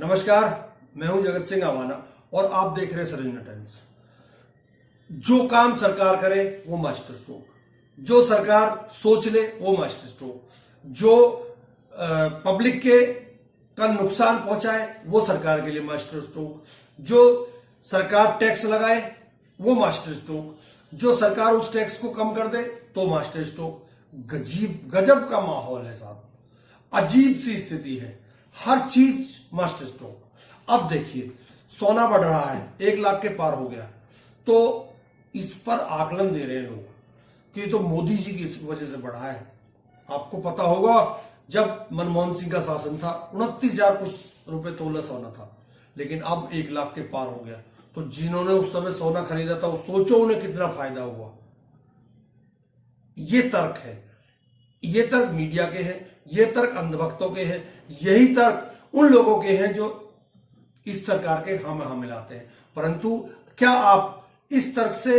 नमस्कार, मैं हूं जगत सिंह आवाना और आप देख रहे हैं सरिश्मा टाइम्स। जो काम सरकार करे वो मास्टर स्ट्रोक, जो सरकार सोच ले वो मास्टर स्ट्रोक, जो पब्लिक के का नुकसान पहुंचाए वो सरकार के लिए मास्टर स्ट्रोक, जो सरकार टैक्स लगाए वो मास्टर स्ट्रोक, जो सरकार उस टैक्स को कम कर दे तो मास्टर स्ट्रोक। गजब का माहौल है साहब, अजीब सी स्थिति है, हर चीज मास्टर स्ट्रोक। अब देखिए सोना बढ़ रहा है, 1 लाख के पार हो गया, तो इस पर आकलन दे रहे हैं लोग कि ये तो मोदी जी की वजह से बढ़ा है। आपको पता होगा जब मनमोहन सिंह का शासन था 29,000 कुछ रुपए तोला सोना था, लेकिन अब 1 लाख के पार हो गया। तो जिन्होंने उस समय सोना खरीदा था वो सोचो उन्हें कितना फायदा हुआ। ये तर्क है, ये तर्क मीडिया के हैं, ये तर्क अंधभक्तों के हैं, यही तर्क उन लोगों के हैं जो इस सरकार के हम मिलाते हैं। परंतु क्या आप इस तर्क से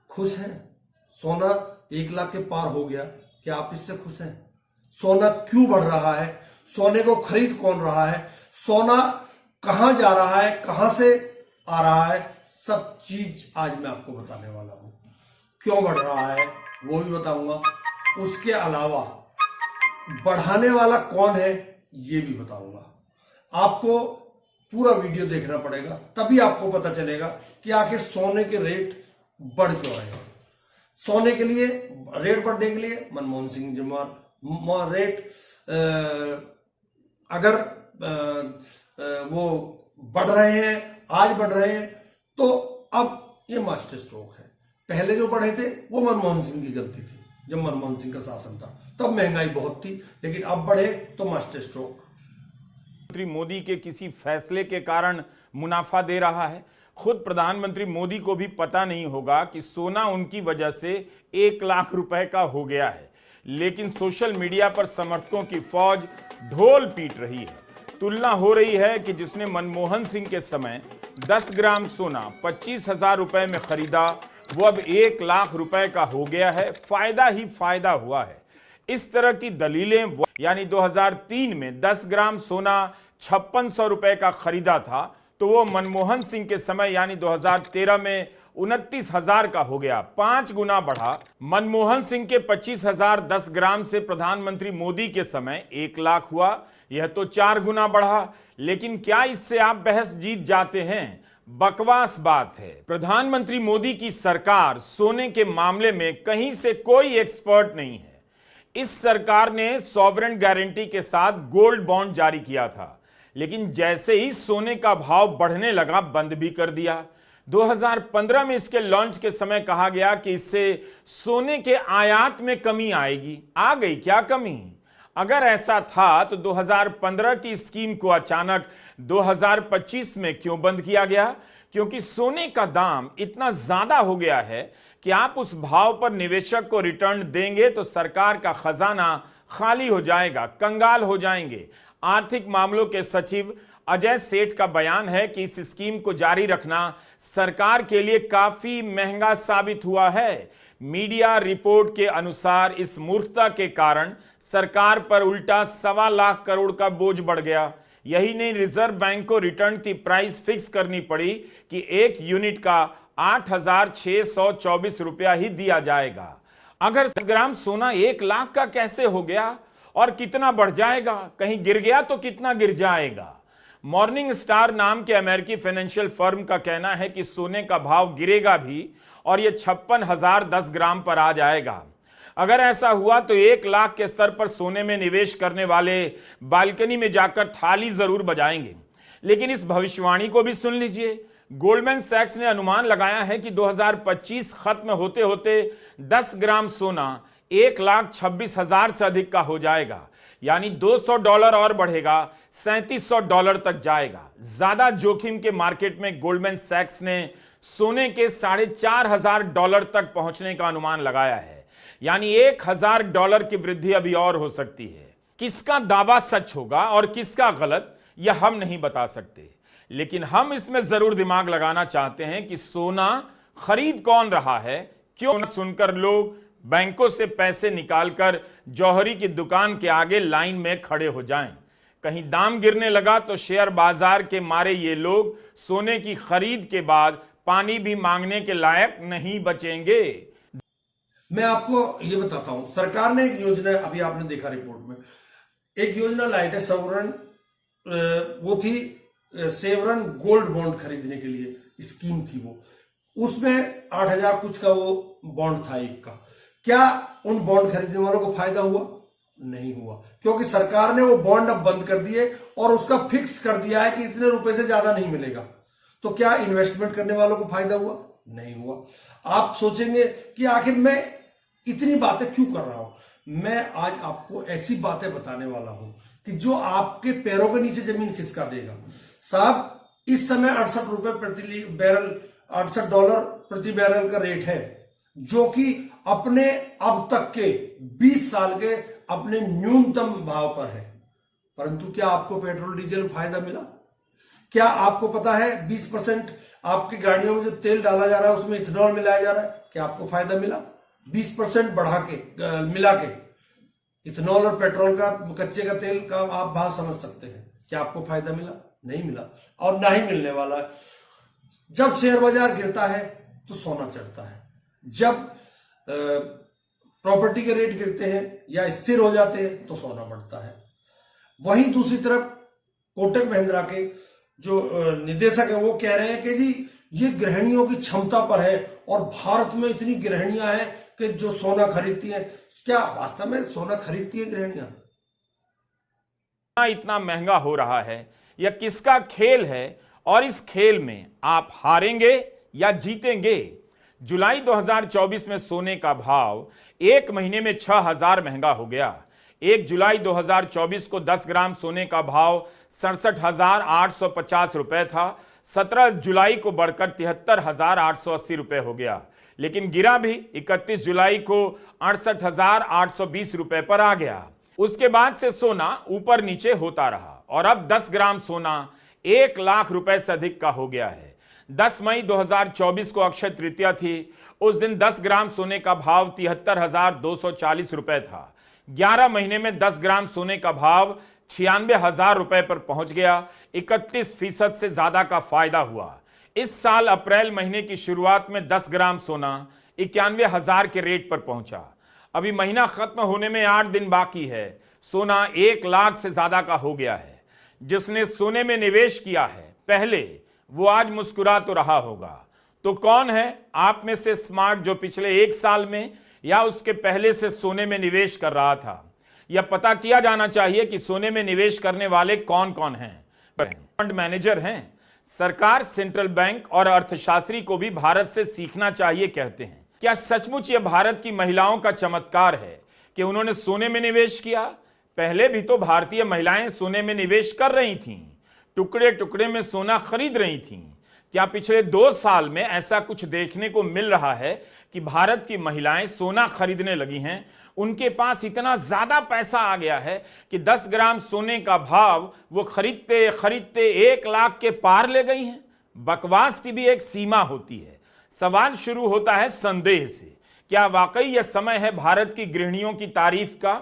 खुश हैं? सोना 1 लाख के पार हो गया, क्या आप इससे खुश हैं? सोना क्यों बढ़ रहा है? सोने को खरीद कौन रहा है? सोना कहां जा रहा है, कहां से आ रहा है? सब चीज आज मैं आपको बताने वाला हूं। क्यों बढ़ रहा है वो भी बताऊंगा, उसके अलावा बढ़ाने वाला कौन है ये भी बताऊंगा। आपको पूरा वीडियो देखना पड़ेगा, तभी आपको पता चलेगा कि आखिर सोने के रेट बढ़ क्यों रहे हैं। सोने के लिए रेट बढ़ने के लिए मनमोहन सिंह जिम्मेवार। रेट अगर वो बढ़ रहे हैं, आज बढ़ रहे हैं, तो अब ये मास्टर स्ट्रोक है। पहले जो बढ़े थे वो मनमोहन सिंह की गलती थी, जब मनमोहन सिंह का शासन था तब महंगाई बहुत थी, लेकिन अब बढ़े तो मास्टर स्ट्रोक। प्रधानमंत्री मोदी के किसी फैसले के कारण मुनाफा दे रहा है। खुद प्रधानमंत्री मोदी को भी पता नहीं होगा कि सोना उनकी वजह से 1 लाख रुपए का हो गया है, लेकिन सोशल मीडिया पर समर्थकों की फौज ढोल पीट रही है। तुलना हो रही है कि जिसने मनमोहन सिंह के समय 10 ग्राम सोना 25,000 रुपए में खरीदा, वो अब 1 लाख रुपए का हो गया है। फायदा ही फायदा हुआ है। इस तरह की दलीलें, यानी 2003 में 10 ग्राम सोना 5600 रुपए का खरीदा था, तो वो मनमोहन सिंह के समय यानी 2013 में 29,000 का हो गया, 5 गुना बढ़ा। मनमोहन सिंह के 25,000 10 ग्राम से प्रधानमंत्री मोदी के समय 1 लाख हुआ, यह तो 4 गुना बढ़ा। लेकिन क्या इससे आप बहस जीत जाते हैं? बकवास बात है। प्रधानमंत्री मोदी की सरकार सोने के मामले में कहीं से कोई एक्सपर्ट नहीं है। इस सरकार ने सॉवरेन गारंटी के साथ गोल्ड बॉन्ड जारी किया था, लेकिन जैसे ही सोने का भाव बढ़ने लगा बंद भी कर दिया। 2015 में इसके लॉन्च के समय कहा गया कि इससे सोने के आयात में कमी आएगी। आ गई क्या कमी? अगर ऐसा था तो 2015 की स्कीम को अचानक 2025 में क्यों बंद किया गया? क्योंकि सोने का दाम इतना ज्यादा हो गया है कि आप उस भाव पर निवेशक को रिटर्न देंगे तो सरकार का खजाना खाली हो जाएगा, कंगाल हो जाएंगे। आर्थिक मामलों के सचिव अजय सेठ का बयान है कि इस स्कीम को जारी रखना सरकार के लिए काफी महंगा साबित हुआ है। मीडिया रिपोर्ट के अनुसार इस मूर्खता के कारण सरकार पर उल्टा 1.25 लाख करोड़ का बोझ बढ़ गया। यही नहीं, रिजर्व बैंक को रिटर्न की प्राइस फिक्स करनी पड़ी कि 1 यूनिट का 8,624 रुपया ही दिया जाएगा। अगर 10 ग्राम सोना 1 लाख का कैसे हो गया और कितना बढ़ जाएगा? कहीं गिर गया तो कितना गिर जाएगा? मॉर्निंग स्टार नाम के अमेरिकी फाइनेंशियल फर्म का कहना है कि सोने का भाव गिरेगा भी और यह 56,000 10 ग्राम पर आ जाएगा। अगर ऐसा हुआ तो 1 लाख के स्तर पर सोने में निवेश करने वाले बालकनी में जाकर थाली जरूर बजाएंगे। लेकिन इस भविष्यवाणी को भी सुन लीजिए। गोल्डमैन सैक्स ने अनुमान लगाया है कि 2025 खत्म होते होते 10 ग्राम सोना 1,26,000 से अधिक का हो जाएगा, यानी $200 और बढ़ेगा, $3,700 तक जाएगा। ज्यादा जोखिम के मार्केट में गोल्डमैन सैक्स ने सोने के $4,500 तक पहुंचने का अनुमान लगाया है, यानी $1,000 की वृद्धि अभी और हो सकती है। किसका दावा सच होगा और किसका गलत, यह हम नहीं बता सकते, लेकिन हम इसमें जरूर दिमाग लगाना चाहते हैं कि सोना खरीद कौन रहा है। क्यों न सुनकर लोग बैंकों से पैसे निकालकर जौहरी की दुकान के आगे लाइन में खड़े हो जाएं। कहीं दाम गिरने लगा तो शेयर बाजार के मारे ये लोग सोने की खरीद के बाद पानी भी मांगने के लायक नहीं बचेंगे। मैं आपको ये बताता हूं, सरकार ने एक योजना, अभी आपने देखा रिपोर्ट में, एक योजना लाई थी सॉवरेन, वो थी सेवरन गोल्ड बॉन्ड खरीदने के लिए स्कीम थी वो, उसमें 8,000 कुछ का वो बॉन्ड था एक का। क्या उन बॉन्ड खरीदने वालों को फायदा हुआ? नहीं हुआ, क्योंकि सरकार ने वो बॉन्ड अब बंद कर दिए और उसका फिक्स कर दिया है कि इतने रुपए से ज्यादा नहीं मिलेगा। तो क्या इन्वेस्टमेंट करने वालों को फायदा हुआ? नहीं हुआ। आप सोचेंगे कि आखिर मैं इतनी बातें क्यों कर रहा हूं। मैं आज आपको ऐसी बातें बताने वाला हूं कि जो आपके पैरों के नीचे जमीन खिसका देगा। साहब, इस समय 68 रुपए प्रति बैरल, $68 प्रति बैरल का रेट है, जो कि अपने अब तक के 20 साल के अपने न्यूनतम भाव पर है। परंतु क्या आपको पेट्रोल डीजल में फायदा मिला? क्या आपको पता है 20% आपकी गाड़ियों में जो तेल डाला जा रहा है उसमें इथेनॉल मिलाया जा रहा है? क्या आपको फायदा मिला? 20% बढ़ा के मिला के इथेनॉल और पेट्रोल का, कच्चे का तेल का आप भाव समझ सकते हैं। क्या आपको फायदा मिला? नहीं मिला और ना ही मिलने वाला है। जब शेयर बाजार गिरता है तो सोना चढ़ता है, जब प्रॉपर्टी के रेट गिरते हैं या स्थिर हो जाते हैं तो सोना बढ़ता है। वहीं दूसरी तरफ कोटक महिंद्रा के जो निदेशक है वो कह रहे हैं कि जी ये गृहिणियों की क्षमता पर है और भारत में इतनी गृहिणियां हैं कि जो सोना खरीदती हैं। क्या वास्तव में सोना खरीदती है गृहिणियां? इतना महंगा हो रहा है, यह किसका खेल है और इस खेल में आप हारेंगे या जीतेंगे? जुलाई 2024 में सोने का भाव एक महीने में 6,000 महंगा हो गया। 1 जुलाई 2024 को 10 ग्राम सोने का भाव 67,850 रुपए था। 17 जुलाई को बढ़कर 73,880 रुपए हो गया, लेकिन गिरा भी। 31 जुलाई को 68,820 रुपए पर आ गया। उसके बाद से सोना ऊपर नीचे होता रहा और अब 10 ग्राम सोना 1 लाख रुपए से अधिक का हो गया है। 10 मई 2024 को अक्षय तृतीया थी। उस दिन 10 ग्राम सोने का भाव 73,240 रुपए था। 11 महीने में 10 ग्राम सोने का भाव 96,000 रुपए पर पहुंच गया। 31% से ज्यादा का फायदा हुआ। इस साल अप्रैल महीने की शुरुआत में 10 ग्राम सोना 91,000 के रेट पर पहुंचा। अभी महीना खत्म होने में 8 दिन बाकी है। सोना 1 लाख से ज्यादा का हो गया है। जिसने सोने में निवेश किया है पहले, वो आज मुस्कुरा तो रहा होगा। तो कौन है आप में से स्मार्ट जो पिछले 1 साल में या उसके पहले से सोने में निवेश कर रहा था? यह पता किया जाना चाहिए कि सोने में निवेश करने वाले कौन कौन हैं। फंड मैनेजर हैं। सरकार, सेंट्रल बैंक और अर्थशास्त्री को भी भारत से सीखना चाहिए कहते हैं। क्या सचमुच यह भारत की महिलाओं का चमत्कार है कि उन्होंने सोने में निवेश किया? पहले भी तो भारतीय महिलाएं सोने में निवेश कर रही थीं, टुकड़े टुकड़े में सोना खरीद रही थीं। क्या पिछले 2 साल में ऐसा कुछ देखने को मिल रहा है कि भारत की महिलाएं सोना खरीदने लगी हैं? उनके पास इतना ज्यादा पैसा आ गया है कि 10 ग्राम सोने का भाव वो खरीदते खरीदते 1 लाख के पार ले गई हैं। बकवास की भी एक सीमा होती है। सवाल शुरू होता है संदेह से। क्या वाकई यह समय है भारत की गृहिणियों की तारीफ का,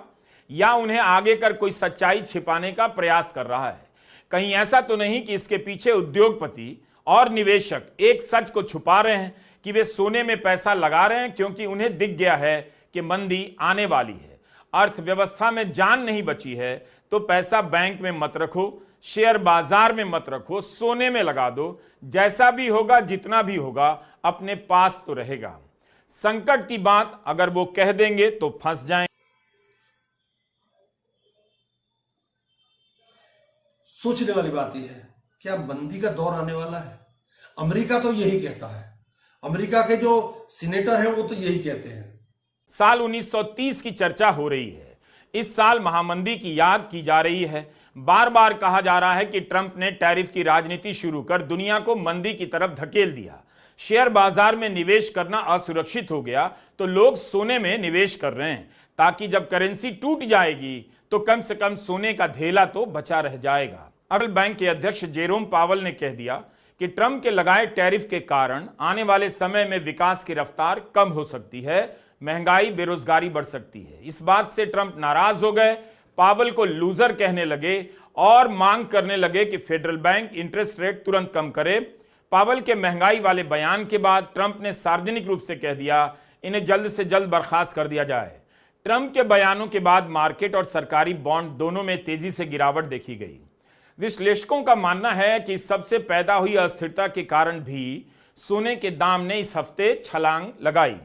या उन्हें आगे कर कोई सच्चाई छिपाने का प्रयास कर रहा है? कहीं ऐसा तो नहीं कि इसके पीछे उद्योगपति और निवेशक एक सच को छुपा रहे हैं कि वे सोने में पैसा लगा रहे हैं क्योंकि उन्हें दिख गया है कि मंदी आने वाली है, अर्थव्यवस्था में जान नहीं बची है, तो पैसा बैंक में मत रखो, शेयर बाजार में मत रखो, सोने में लगा दो। जैसा भी होगा, जितना भी होगा, अपने पास तो रहेगा। संकट की बात अगर वो कह देंगे तो फंस जाएं। सोचने वाली बात यह है, क्या मंदी का दौर आने वाला है? अमेरिका तो यही कहता है, अमेरिका के जो सीनेटर हैं वो तो यही कहते हैं। साल 1930 की चर्चा हो रही है। इस साल महामंदी की याद की जा रही है। बार बार कहा जा रहा है कि ट्रंप ने टैरिफ की राजनीति शुरू कर दुनिया को मंदी की तरफ धकेल दिया। शेयर बाजार में निवेश करना असुरक्षित हो गया तो लोग सोने में निवेश कर रहे हैं, ताकि जब करेंसी टूट जाएगी तो कम से कम सोने का धेला तो बचा रह जाएगा। अगल बैंक के अध्यक्ष जेरोम पावल ने कह दिया कि ट्रंप के लगाए टैरिफ के कारण आने वाले समय में विकास की रफ्तार कम हो सकती है, महंगाई, बेरोजगारी बढ़ सकती है। इस बात से ट्रंप नाराज हो गए, पावल को लूजर कहने लगे और मांग करने लगे कि फेडरल बैंक इंटरेस्ट रेट तुरंत कम करे। पावेल के महंगाई वाले बयान के बाद ट्रंप ने सार्वजनिक रूप से कह दिया इन्हें जल्द से जल्द बर्खास्त कर दिया जाए। ट्रंप के बयानों के बाद मार्केट और सरकारी बॉन्ड दोनों में तेजी से गिरावट देखी गई। विश्लेषकों का मानना है कि इस सबसे पैदा हुई अस्थिरता के कारण भी सोने के दाम ने इस हफ्ते छलांग लगाई।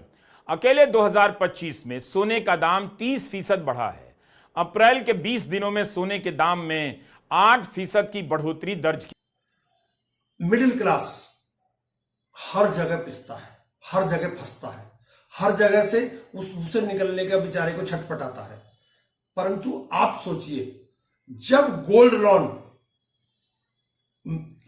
अकेले 2025 में सोने का दाम 30% बढ़ा है। अप्रैल के 20 दिनों में सोने के दाम में 8% की बढ़ोतरी दर्ज की। मिडिल क्लास हर जगह पिसता है, हर जगह फंसता है, हर जगह से उससे निकलने का बेचारे को छटपटाता है। परंतु आप सोचिए, जब गोल्ड लोन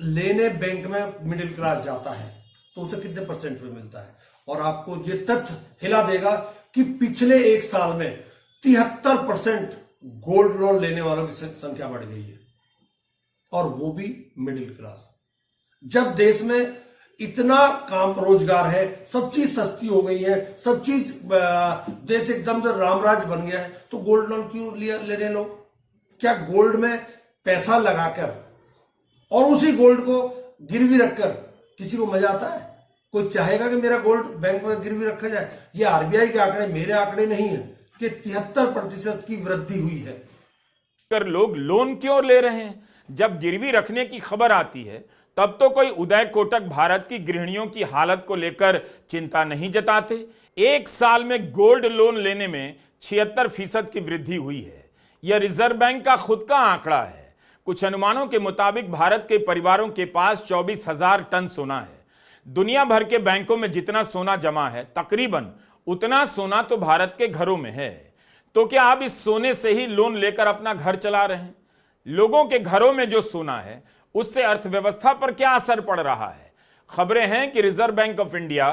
लेने बैंक में मिडिल क्लास जाता है तो उसे कितने परसेंट पे मिलता है? और आपको ये तथ्य हिला देगा कि पिछले एक साल में 73% गोल्ड लोन लेने वालों की संख्या बढ़ गई है, और वो भी मिडिल क्लास। जब देश में इतना काम रोजगार है, सब चीज सस्ती हो गई है, सब चीज देश एकदम से रामराज बन गया है, तो गोल्ड लोन क्यों ले रहे लोग? क्या गोल्ड में पैसा लगाकर और उसी गोल्ड को गिरवी रखकर किसी को मजा आता है? कोई चाहेगा कि मेरा गोल्ड बैंक में गिरवी रखा जाए? ये आरबीआई के आंकड़े, मेरे आंकड़े नहीं है, कि 73% की वृद्धि हुई है। कर लोग लोन क्यों ले रहे हैं? जब गिरवी रखने की खबर आती है तब तो कोई उदय कोटक भारत की गृहिणियों की हालत को लेकर चिंता नहीं जताते। एक साल में गोल्ड लोन लेने में 76% की वृद्धि हुई है। यह रिजर्व बैंक का खुद का आंकड़ा है। कुछ अनुमानों के मुताबिक भारत के परिवारों के पास 24,000 टन सोना है। दुनिया भर के बैंकों में जितना सोना जमा है, तकरीबन उतना सोना तो भारत के घरों में है। तो क्या आप इस सोने से ही लोन लेकर अपना घर चला रहे हैं? लोगों के घरों में जो सोना है उससे अर्थव्यवस्था पर क्या असर पड़ रहा है? खबरें हैं कि reserve bank of India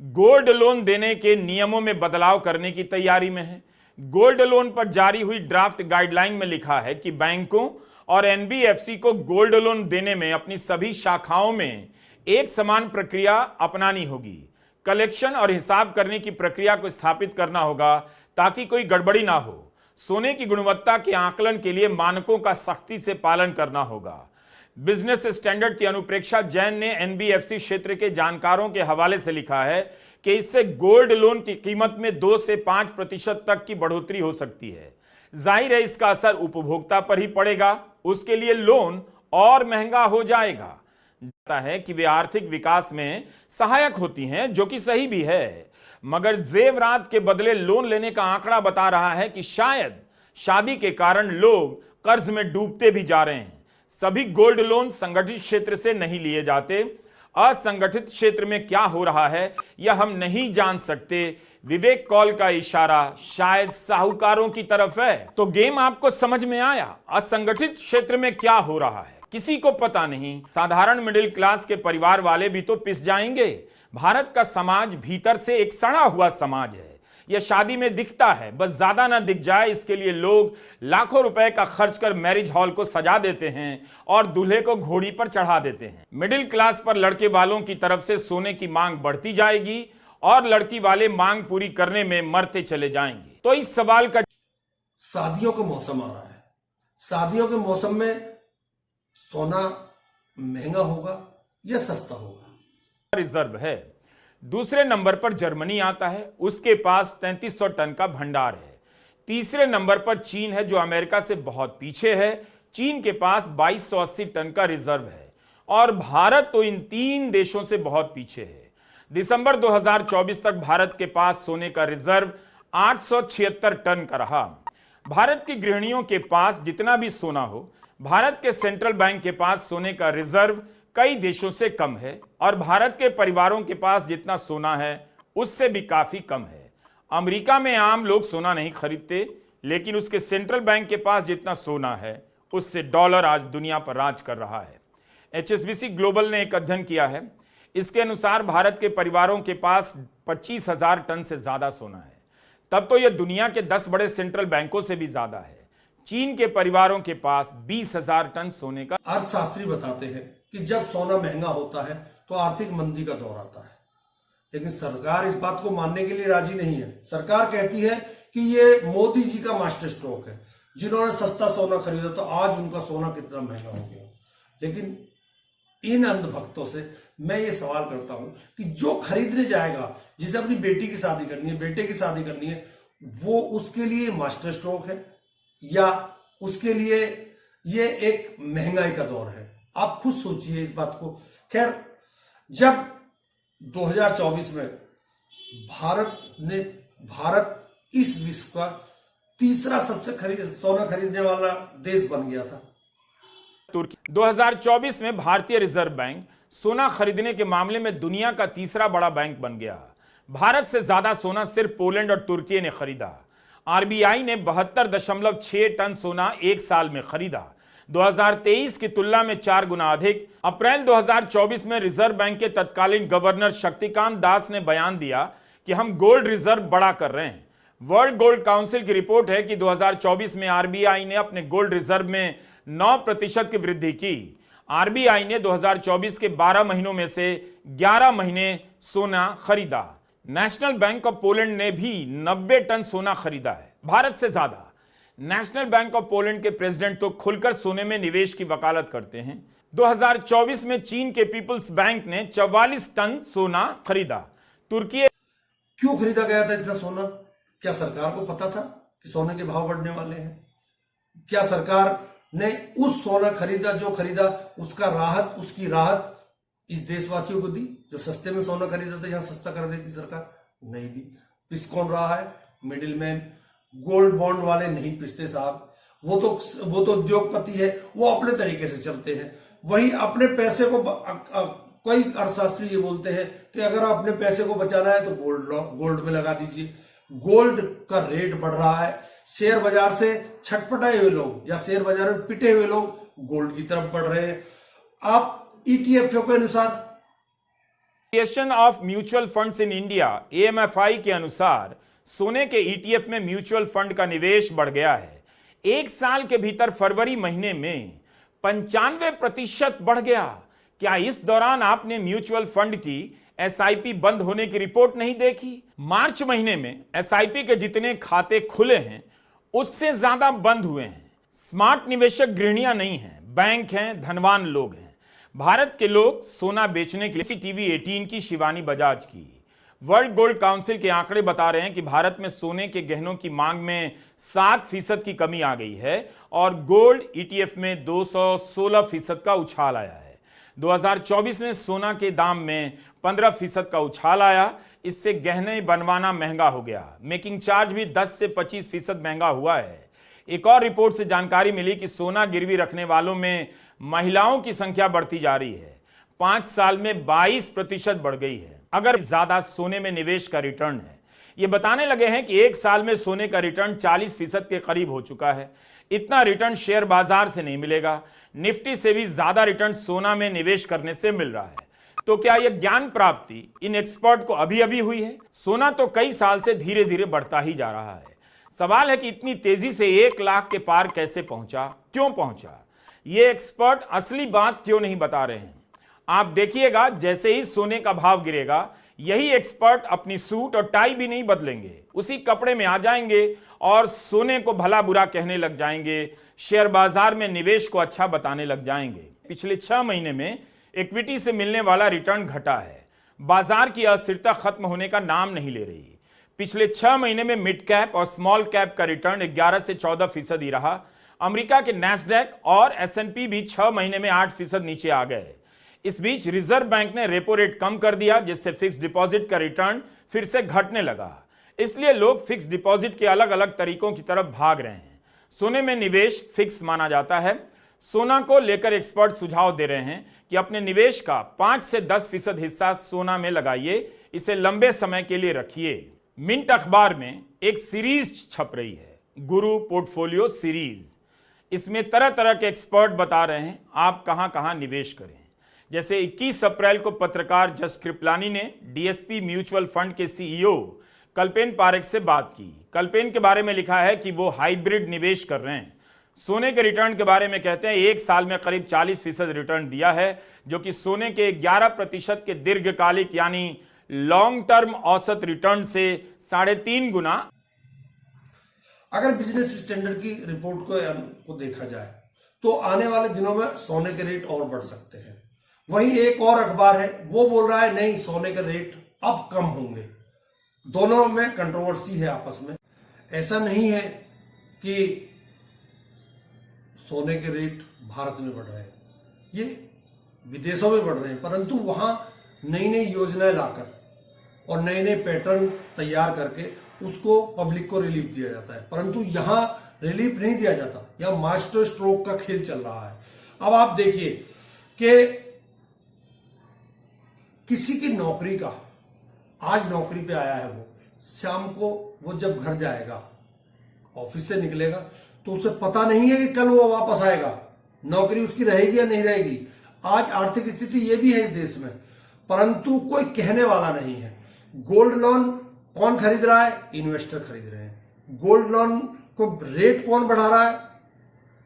gold loan देने के नियमों में बदलाव करने की तैयारी में है। गोल्ड लोन पर जारी हुई ड्राफ्ट गाइडलाइन में लिखा है कि बैंकों और एनबीएफसी को गोल्ड लोन देने में अपनी सभी शाखाओं में एक समान प्रक्रिया अपनानी होगी। कलेक्शन और हिसाब करने की प्रक्रिया को स्थापित करना होगा ताकि कोई गड़बड़ी ना हो। सोने की गुणवत्ता के आकलन के लिए मानकों का सख्ती से पालन करना होगा। बिजनेस स्टैंडर्ड की अनुप्रेक्षा जैन ने एनबीएफसी क्षेत्र के जानकारों के हवाले से लिखा है कि इससे गोल्ड लोन की कीमत में 2 से 5% तक की बढ़ोतरी हो सकती है। जाहिर है इसका असर उपभोक्ता पर ही पड़ेगा, उसके लिए लोन और महंगा हो जाएगा। जाता है कि वे आर्थिक विकास में सहायक होती हैं, जो कि सही भी है, मगर जेवरात के बदले लोन लेने का आंकड़ा बता रहा है कि शायद शादी के कारण लोग कर्ज में डूबते भी जा रहे हैं। सभी गोल्ड लोन संगठित क्षेत्र से नहीं लिए जाते। असंगठित क्षेत्र में क्या हो रहा है यह हम नहीं जान सकते। विवेक कॉल का इशारा शायद साहूकारों की तरफ है। तो गेम आपको समझ में आया? असंगठित क्षेत्र में क्या हो रहा है किसी को पता नहीं। साधारण मिडिल क्लास के परिवार वाले भी तो पिस जाएंगे। भारत का समाज भीतर से एक सड़ा हुआ समाज है। यह शादी में दिखता है, बस ज्यादा ना दिख जाए इसके लिए लोग लाखों रुपए का खर्च कर मैरिज हॉल को सजा देते हैं और दूल्हे को घोड़ी पर चढ़ा देते हैं। मिडिल क्लास पर लड़के वालों की तरफ से सोने की मांग बढ़ती जाएगी और लड़की वाले मांग पूरी करने में मरते चले जाएंगे। तो इस सवाल का शादियों का मौसम आ रहा है। शादियों के मौसम में सोना महंगा होगा या सस्ता होगा? रिजर्व है। दूसरे नंबर पर जर्मनी आता है, उसके पास 3300 टन का भंडार है। तीसरे नंबर पर चीन है जो अमेरिका से बहुत पीछे है। चीन के पास 2280 टन का रिजर्व है और भारत तो इन 3 देशों से बहुत पीछे है। दिसंबर 2024 तक भारत के पास सोने का रिजर्व 876 टन का रहा। भारत की गृहिणियों के पास जितना भी सोना हो, भारत के सेंट्रल बैंक के पास सोने का रिजर्व कई देशों से कम है और भारत के परिवारों के पास जितना सोना है उससे भी काफी कम है। अमेरिका में आम लोग सोना नहीं खरीदते, लेकिन उसके सेंट्रल बैंक के पास जितना सोना है उससे डॉलर आज दुनिया पर राज कर रहा है। एचएसबीसी ग्लोबल ने एक अध्ययन किया है। इसके अनुसार भारत के परिवारों के पास 25,000 टन से ज्यादा सोना है। तब तो यह दुनिया के 10 बड़े सेंट्रल बैंकों से भी ज्यादा है। चीन के परिवारों के पास 20,000 टन सोने का। अर्थशास्त्री बताते हैं कि जब सोना महंगा होता है तो आर्थिक मंदी का दौर आता है, लेकिन सरकार इस बात को मानने के लिए राजी नहीं है। सरकार कहती है कि ये मोदी जी का मास्टर स्ट्रोक है। जिन्होंने सस्ता सोना खरीदा तो आज उनका सोना कितना महंगा हो गया। लेकिन इन अंधभक्तों से मैं ये सवाल करता हूं कि जो खरीदने जाएगा, जिसे अपनी बेटी की शादी करनी है, बेटे की शादी करनी है, वो उसके लिए मास्टर स्ट्रोक है या उसके लिए ये एक महंगाई का दौर है? आप खुद सोचिए इस बात को। खैर, जब 2024 में भारत इस विश्व का तीसरा सबसे सोना खरीदने वाला देश बन गया था। तुर्की 2024 में भारतीय रिजर्व बैंक सोना खरीदने के मामले में दुनिया का तीसरा बड़ा बैंक बन गया। भारत से ज्यादा सोना सिर्फ पोलैंड और तुर्की ने खरीदा। आरबीआई ने 72.6 टन सोना एक साल में खरीदा, 2023 की तुलना में 4 गुना अधिक। अप्रैल 2024 में रिजर्व बैंक के तत्कालीन गवर्नर शक्तिकांत दास ने बयान दिया कि हम गोल्ड रिजर्व बड़ा कर रहे हैं। वर्ल्ड गोल्ड काउंसिल की रिपोर्ट है कि 2024 में आरबीआई ने अपने गोल्ड रिजर्व में 9% की वृद्धि की। आरबीआई ने 2024 के 12 महीनों में से 11 महीने सोना खरीदा। नेशनल बैंक ऑफ पोलैंड ने भी 90 टन सोना खरीदा है, भारत से ज्यादा। नेशनल बैंक ऑफ पोलैंड के प्रेसिडेंट तो खुलकर सोने में निवेश की वकालत करते हैं। 2024 में चीन के पीपल्स बैंक ने 44 टन सोना खरीदा। तुर्की क्यों खरीदा गया था इतना सोना? क्या सरकार को पता था कि सोने के भाव बढ़ने वाले हैं? क्या सरकार ने उस सोना खरीदा जो खरीदा उसकी राहत इस देशवासियों को दी जो सस्ते में सोना खरीदा था? यहां सस्ता कर देती सरकार? नहीं दी। पिस कौन रहा है? Middle man. गोल्ड बॉन्ड वाले नहीं पिसते साहब, वो तो उद्योगपति है, वो अपने तरीके से चलते हैं। वहीं अपने पैसे को कई अर्थशास्त्री ये बोलते हैं कि अगर आप अपने पैसे को बचाना है तो गोल्ड में लगा दीजिए। गोल्ड का रेट बढ़ रहा है, शेयर बाजार से छटपटाए हुए लोग या शेयर बाजार में पिटे हुए लोग गोल्ड की तरफ बढ़ रहे हैं। आप ईटीएफ के अनुसार, association of mutual funds in India AMFI के अनुसार सोने के ईटीएफ में म्यूचुअल फंड का निवेश बढ़ गया है। एक साल के भीतर फरवरी महीने में 95% बढ़ गया। क्या इस दौरान आपने म्यूचुअल फंड की एसआईपी बंद होने की रिपोर्ट नहीं देखी? मार्च महीने में एसआईपी के जितने खाते खुले हैं उससे ज्यादा बंद हुए हैं। स्मार्ट निवेशक गृहणियां नहीं हैं, बैंक हैं, धनवान लोग हैं। भारत के लोग सोना बेचने के लिए टीवी 18 की शिवानी बजाज की। वर्ल्ड गोल्ड काउंसिल के आंकड़े बता रहे हैं कि भारत में सोने के गहनों की मांग में 7% की कमी आ गई है और गोल्ड ईटीएफ में 216% का उछाल आया है। 2024 में सोना के दाम में 15% का उछाल आया। इससे गहने बनवाना महंगा हो गया। मेकिंग चार्ज भी 10 से 25% महंगा हुआ है। एक और रिपोर्ट से जानकारी मिली कि सोना गिरवी रखने वालों में महिलाओं की संख्या बढ़ती जा रही है। 5 साल में 22% बढ़ गई है। अगर ज्यादा सोने में निवेश का रिटर्न है, ये बताने लगे हैं कि एक साल में सोने का रिटर्न 40% के करीब हो चुका है। इतना रिटर्न शेयर बाजार से नहीं मिलेगा। निफ्टी से भी ज्यादा रिटर्न सोना में निवेश करने से मिल रहा है। तो क्या यह ज्ञान प्राप्ति इन एक्सपर्ट को अभी अभी हुई है? सोना तो कई साल से धीरे धीरे बढ़ता ही जा रहा है। सवाल है कि इतनी तेजी से 1 लाख के पार कैसे पहुंचा, क्यों पहुंचा? ये एक्सपर्ट असली बात क्यों नहीं बता रहे हैं? आप देखिएगा, जैसे ही सोने का भाव गिरेगा, यही एक्सपर्ट अपनी सूट और टाई भी नहीं बदलेंगे, उसी कपड़े में आ जाएंगे और सोने को भला बुरा कहने लग जाएंगे, शेयर बाजार में निवेश को अच्छा बताने लग जाएंगे। पिछले 6 महीने में इक्विटी से मिलने वाला रिटर्न घटा है। बाजार की अस्थिरता खत्म होने का नाम नहीं ले रही। पिछले 6 महीने में मिड कैप और स्मॉल कैप का रिटर्न 11 से 14% ही रहा। अमेरिका के नैस्डैक और एसएनपी भी 6 महीने में 8% नीचे आ गए। इस बीच रिजर्व बैंक ने रेपो रेट कम कर दिया, जिससे फिक्स डिपॉजिट का रिटर्न फिर से घटने लगा। इसलिए लोग फिक्स डिपॉजिट के अलग अलग तरीकों की तरफ भाग रहे हैं। सोने में निवेश फिक्स माना जाता है। सोना को लेकर एक्सपर्ट सुझाव दे रहे हैं कि अपने निवेश का 5 से 10% हिस्सा सोना में लगाइए, इसे लंबे समय के लिए रखिए। मिंट अखबार में एक सीरीज छप रही है, गुरु पोर्टफोलियो सीरीज। इसमें तरह तरह के एक्सपर्ट बता रहे हैं आप कहां कहां निवेश करें। जैसे 21 अप्रैल को पत्रकार जस कृपलानी ने डीएसपी म्यूचुअल फंड के सीईओ कल्पेन पारेख से बात की। कल्पेन के बारे में लिखा है कि वो हाइब्रिड निवेश कर रहे हैं। सोने के रिटर्न के बारे में कहते हैं 1 साल में करीब 40% रिटर्न दिया है, जो कि सोने के 11% के दीर्घकालिक यानी लॉन्ग टर्म औसत रिटर्न से 3.5 गुना। अगर बिजनेस स्टैंडर्ड की रिपोर्ट को देखा जाए तो आने वाले दिनों में सोने के रेट और बढ़ सकते हैं। वहीं एक और अखबार है वो बोल रहा है नहीं, सोने के रेट अब कम होंगे। दोनों में कंट्रोवर्सी है आपस में। ऐसा नहीं है कि सोने के रेट भारत में बढ़ रहे हैं, ये विदेशों में बढ़ रहे हैं, परंतु वहां नई नई योजनाएं लाकर और नए नए पैटर्न तैयार करके उसको पब्लिक को रिलीफ दिया जाता है, परंतु यहां रिलीफ नहीं दिया जाता। यहां मास्टर स्ट्रोक का खेल चल रहा है। अब आप देखिए कि किसी की नौकरी का, आज नौकरी पे आया है वो, शाम को वो जब घर जाएगा, ऑफिस से निकलेगा, तो उसे पता नहीं है कि कल वो वापस आएगा, नौकरी उसकी रहेगी या नहीं रहेगी। आज आर्थिक स्थिति ये भी है इस देश में, परंतु कोई कहने वाला नहीं है। गोल्ड लोन कौन खरीद रहा है? इन्वेस्टर खरीद रहे हैं। गोल्ड लोन को रेट कौन बढ़ा रहा है?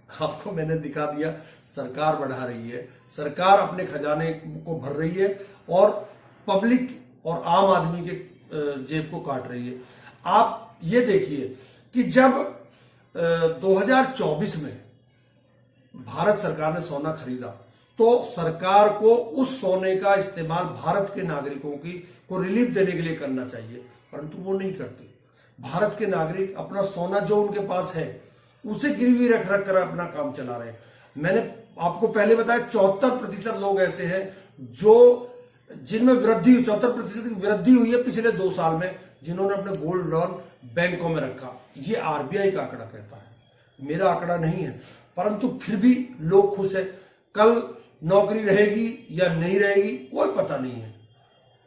आपको मैंने दिखा दिया, सरकार बढ़ा रही है। सरकार अपने खजाने को भर रही है और पब्लिक और आम आदमी के जेब को काट रही है। आप ये देखिए कि जब 2024 में भारत सरकार ने सोना खरीदा तो सरकार को उस सोने का इस्तेमाल भारत के नागरिकों को रिलीफ देने के लिए करना चाहिए, परंतु वो नहीं करते। भारत के नागरिक अपना सोना जो उनके पास है उसे गिरवी रख रख कर अपना काम चला रहे हैं। मैंने आपको पहले बताया 74% लोग ऐसे हैं जो जिनमें वृद्धि 74% की वृद्धि हुई है पिछले 2 साल में, जिन्होंने अपने गोल्ड लोन बैंकों में रखा। ये आरबीआई का आंकड़ा कहता है, मेरा आंकड़ा नहीं है, परंतु फिर भी लोग खुश है। कल नौकरी रहेगी या नहीं रहेगी कोई पता नहीं है,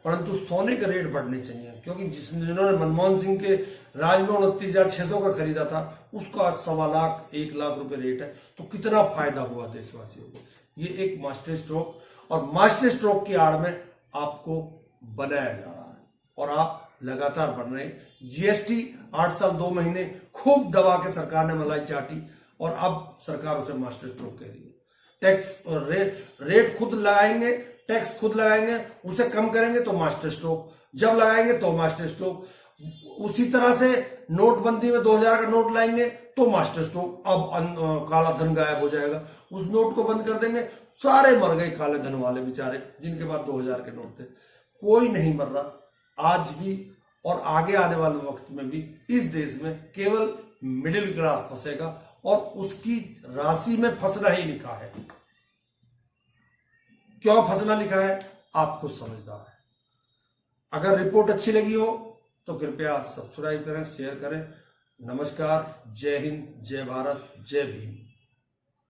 परंतु सोने का रेट बढ़ने चाहिए, क्योंकि जिन्होंने मनमोहन सिंह के राज में 29,600 का खरीदा था, उसका आज 1.25 लाख 1 लाख रुपए रेट है। तो कितना फायदा हुआ देशवासियों को। ये एक मास्टर स्ट्रोक, और मास्टर स्ट्रोक की आड़ में आपको बनाया जा रहा है और आप लगातार बन रहे हैं। जीएसटी 8 साल 2 महीने खूब दबा के सरकार ने मलाई चाटी और अब सरकार उसे मास्टर स्ट्रोक कह रही है। टैक्स रेट खुद लगाएंगे, टैक्स खुद लगाएंगे, उसे कम करेंगे तो मास्टर स्ट्रोक, जब लगाएंगे तो मास्टर स्ट्रोक। उसी तरह से नोटबंदी में 2000 का नोट लाएंगे तो मास्टर स्ट्रोक, अब काला धन गायब हो जाएगा, उस नोट को बंद कर देंगे, सारे मर गए काले धन वाले बेचारे जिनके पास 2000 के नोट थे। कोई नहीं मर रहा आज भी, और आगे आने वाले वक्त में भी इस देश में केवल मिडिल क्लास फंसेगा, और उसकी राशि में फंसना ही लिखा है। क्यों फंसना लिखा है आपको समझदार है। अगर रिपोर्ट अच्छी लगी हो तो कृपया सब्सक्राइब करें, शेयर करें। नमस्कार, जय हिंद, जय भारत, जय भीम।